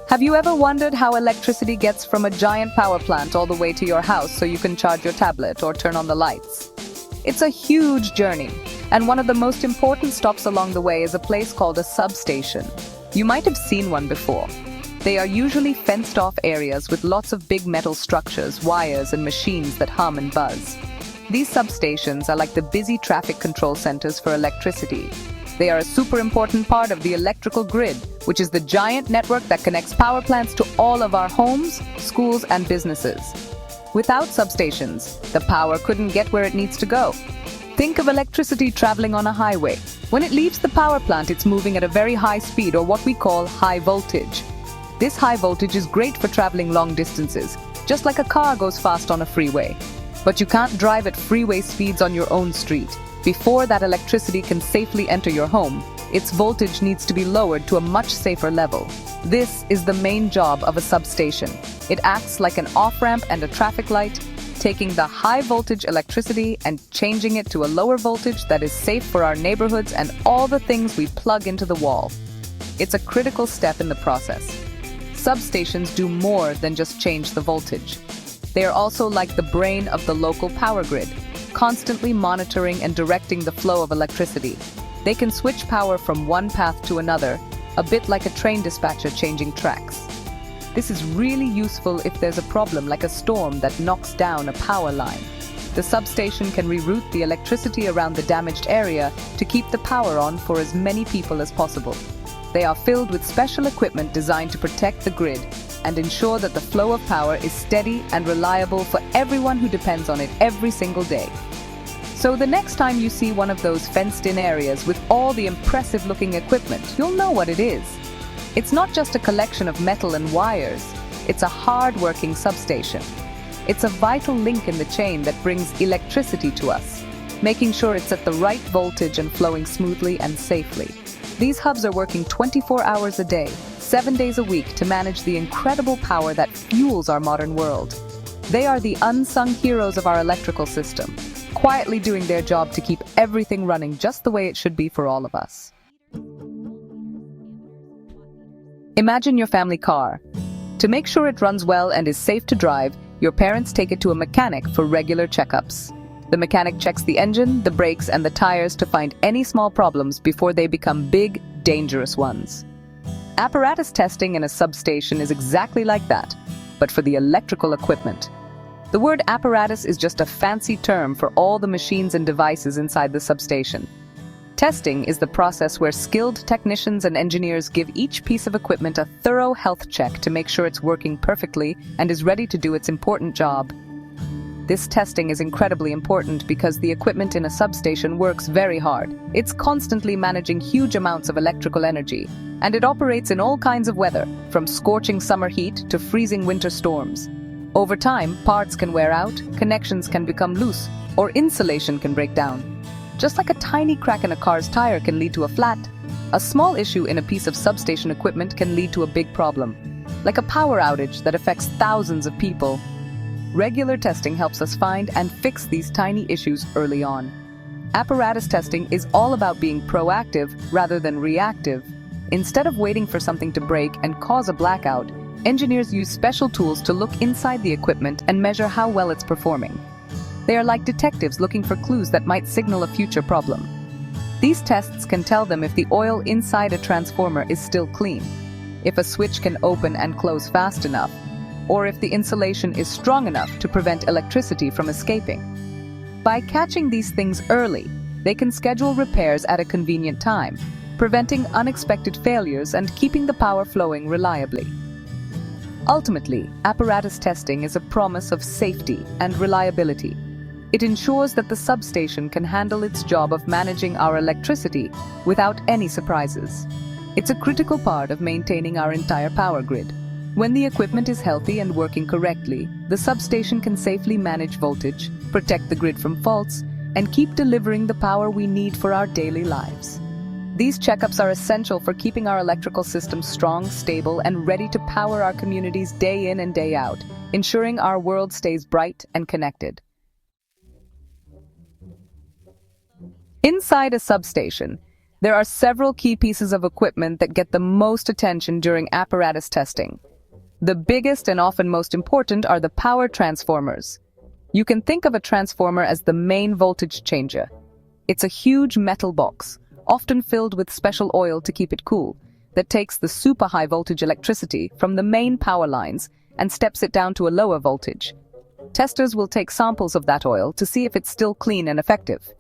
Have you ever wondered how electricity gets from a giant power plant all the way to your house so you can charge your tablet or turn on the lights? It's a huge journey, and one of the most important stops along the way is a place called a substation. You might have seen one before. They are usually fenced-off areas with lots of big metal structures, wires, and machines that hum and buzz. These substations are like the busy traffic control centers for electricity. They are a super important part of the electrical grid, which is the giant network that connects power plants to all of our homes, schools, and businesses. Without substations, the power couldn't get where it needs to go. Think of electricity traveling on a highway. When it leaves the power plant, it's moving at a very high speed, or what we call high voltage. This high voltage is great for traveling long distances, just like a car goes fast on a freeway. But you can't drive at freeway speeds on your own street. Before that electricity can safely enter your home, its voltage needs to be lowered to a much safer level. This is the main job of a substation. It acts like an off-ramp and a traffic light, taking the high-voltage electricity and changing it to a lower voltage that is safe for our neighborhoods and all the things we plug into the wall. It's a critical step in the process. Substations do more than just change the voltage. They are also like the brain of the local power grid, constantly monitoring and directing the flow of electricity. They can switch power from one path to another, a bit like a train dispatcher changing tracks. This is really useful if there's a problem like a storm that knocks down a power line. The substation can reroute the electricity around the damaged area to keep the power on for as many people as possible. They are filled with special equipment designed to protect the grid and ensure that the flow of power is steady and reliable for everyone who depends on it every single day. So the next time you see one of those fenced-in areas with all the impressive-looking equipment, you'll know what it is. It's not just a collection of metal and wires, it's a hard-working substation. It's a vital link in the chain that brings electricity to us, making sure it's at the right voltage and flowing smoothly and safely. These hubs are working 24 hours a day, 7 days a week to manage the incredible power that fuels our modern world. They are the unsung heroes of our electrical system, quietly doing their job to keep everything running just the way it should be for all of us. Imagine your family car. To make sure it runs well and is safe to drive, your parents take it to a mechanic for regular checkups. The mechanic checks the engine, the brakes, and the tires to find any small problems before they become big, dangerous ones. Apparatus testing in a substation is exactly like that, but for the electrical equipment. The word apparatus is just a fancy term for all the machines and devices inside the substation. Testing is the process where skilled technicians and engineers give each piece of equipment a thorough health check to make sure it's working perfectly and is ready to do its important job. This testing is incredibly important because the equipment in a substation works very hard. It's constantly managing huge amounts of electrical energy, and it operates in all kinds of weather, from scorching summer heat to freezing winter storms. Over time, parts can wear out, connections can become loose, or insulation can break down. Just like a tiny crack in a car's tire can lead to a flat, a small issue in a piece of substation equipment can lead to a big problem, like a power outage that affects thousands of people. Regular testing helps us find and fix these tiny issues early on. Apparatus testing is all about being proactive rather than reactive. Instead of waiting for something to break and cause a blackout, engineers use special tools to look inside the equipment and measure how well it's performing. They are like detectives looking for clues that might signal a future problem. These tests can tell them if the oil inside a transformer is still clean, if a switch can open and close fast enough, or if the insulation is strong enough to prevent electricity from escaping. By catching these things early, they can schedule repairs at a convenient time, preventing unexpected failures and keeping the power flowing reliably. Ultimately, apparatus testing is a promise of safety and reliability. It ensures that the substation can handle its job of managing our electricity without any surprises. It's a critical part of maintaining our entire power grid. When the equipment is healthy and working correctly, the substation can safely manage voltage, protect the grid from faults, and keep delivering the power we need for our daily lives. These checkups are essential for keeping our electrical system strong, stable, and ready to power our communities day in and day out, ensuring our world stays bright and connected. Inside a substation, There are several key pieces of equipment that get the most attention during apparatus testing. The biggest and often most important are the power transformers. You can think of a transformer as the main voltage changer. It's a huge metal box, often filled with special oil to keep it cool, that takes the super high voltage electricity from the main power lines and steps it down to a lower voltage. Testers will take samples of that oil to see if it's still clean and effective.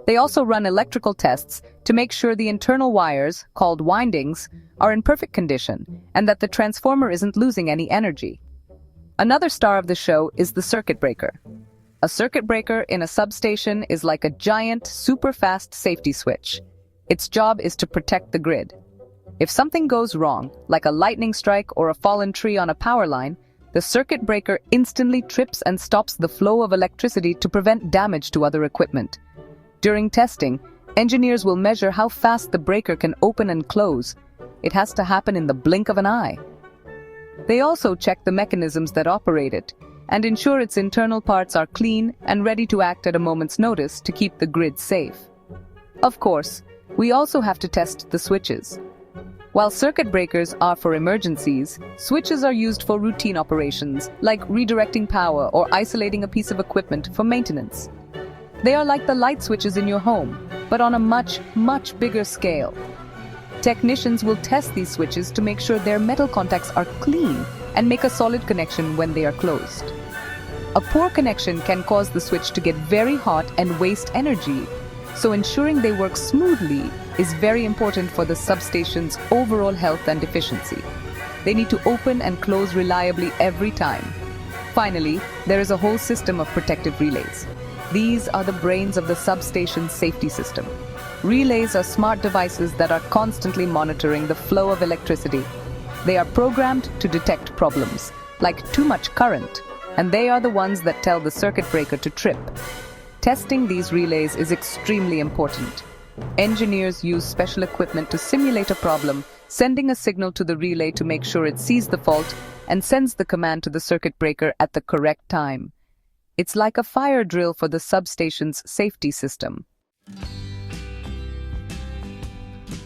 They also run electrical tests to make sure the internal wires, called windings, are in perfect condition and that the transformer isn't losing any energy. Another star of the show is the circuit breaker. A circuit breaker in a substation is like a giant, super-fast safety switch. Its job is to protect the grid. If something goes wrong, like a lightning strike or a fallen tree on a power line, the circuit breaker instantly trips and stops the flow of electricity to prevent damage to other equipment. During testing, engineers will measure how fast the breaker can open and close. It has to happen in the blink of an eye. They also check the mechanisms that operate it and ensure its internal parts are clean and ready to act at a moment's notice to keep the grid safe. Of course, we also have to test the switches. While circuit breakers are for emergencies, switches are used for routine operations, like redirecting power or isolating a piece of equipment for maintenance. They are like the light switches in your home, but on a much, much bigger scale. Technicians will test these switches to make sure their metal contacts are clean and make a solid connection when they are closed. A poor connection can cause the switch to get very hot and waste energy, so ensuring they work smoothly is very important for the substation's overall health and efficiency. They need to open and close reliably every time. Finally, there is a whole system of protective relays. These are the brains of the substation's safety system. Relays are smart devices that are constantly monitoring the flow of electricity. They are programmed to detect problems, like too much current, and they are the ones that tell the circuit breaker to trip. Testing these relays is extremely important. Engineers use special equipment to simulate a problem, sending a signal to the relay to make sure it sees the fault and sends the command to the circuit breaker at the correct time. It's like a fire drill for the substation's safety system.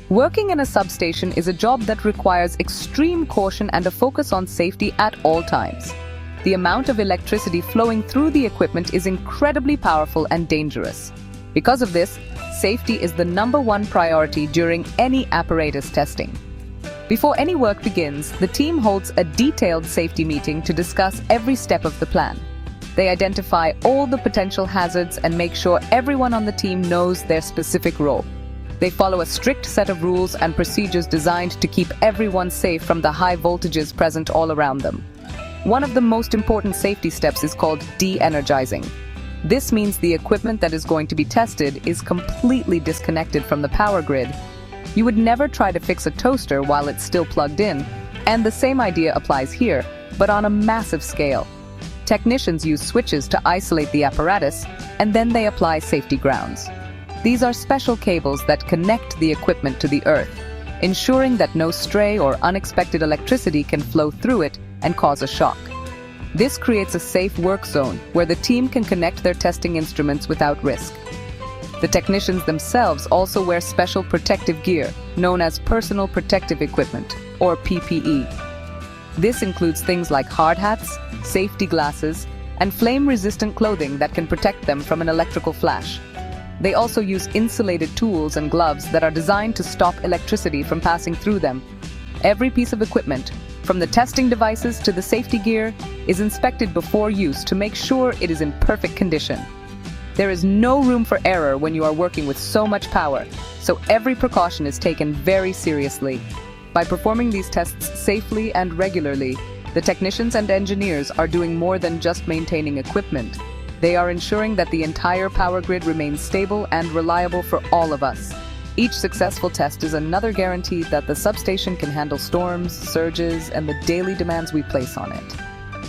Working in a substation is a job that requires extreme caution and a focus on safety at all times. The amount of electricity flowing through the equipment is incredibly powerful and dangerous. Because of this, safety is the #1 priority during any apparatus testing. Before any work begins, the team holds a detailed safety meeting to discuss every step of the plan. They identify all the potential hazards and make sure everyone on the team knows their specific role. They follow a strict set of rules and procedures designed to keep everyone safe from the high voltages present all around them. One of the most important safety steps is called de-energizing. This means the equipment that is going to be tested is completely disconnected from the power grid. You would never try to fix a toaster while it's still plugged in, and the same idea applies here, but on a massive scale. Technicians use switches to isolate the apparatus, and then they apply safety grounds. These are special cables that connect the equipment to the earth, ensuring that no stray or unexpected electricity can flow through it and cause a shock. This creates a safe work zone where the team can connect their testing instruments without risk. The technicians themselves also wear special protective gear, known as personal protective equipment, or PPE. This includes things like hard hats, safety glasses, and flame-resistant clothing that can protect them from an electrical flash. They also use insulated tools and gloves that are designed to stop electricity from passing through them. Every piece of equipment, from the testing devices to the safety gear, is inspected before use to make sure it is in perfect condition. There is no room for error when you are working with so much power, so every precaution is taken very seriously. By performing these tests safely and regularly, the technicians and engineers are doing more than just maintaining equipment. They are ensuring that the entire power grid remains stable and reliable for all of us. Each successful test is another guarantee that the substation can handle storms, surges, and the daily demands we place on it.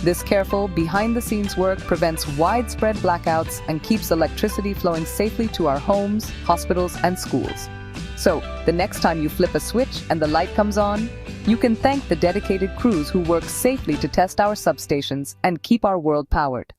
This careful, behind-the-scenes work prevents widespread blackouts and keeps electricity flowing safely to our homes, hospitals, and schools. So, the next time you flip a switch and the light comes on, you can thank the dedicated crews who work safely to test our substations and keep our world powered.